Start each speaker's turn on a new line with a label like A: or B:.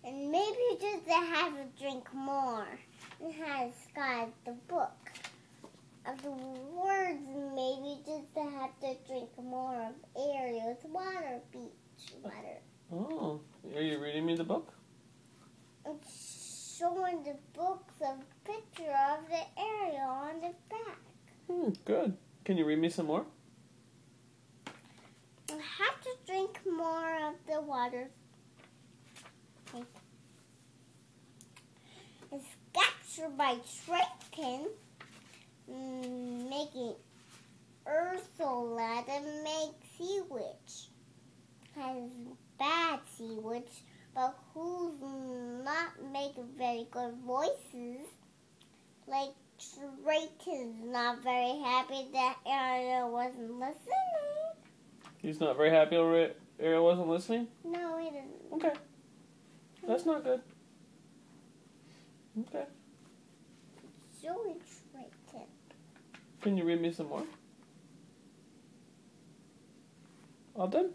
A: And maybe just to have to drink more. It has got the book of the words. Maybe just to have to drink more of Ariel's water beach water.
B: Oh, are you reading me the book?
A: It's showing the books of picture of the Ariel on the back.
B: Good. Can you read me some more?
A: I have to drink more of the water. It's captured by Triton, making Ursula the make sea witch. Has bad sea witch, but who's not making very good voices. Like Triton's not very happy that Ariel wasn't listening.
B: He's not very happy Ariel wasn't listening?
A: No, he didn't.
B: Okay. That's not good. Okay.
A: Joey Triton.
B: Can you read me some more? All done?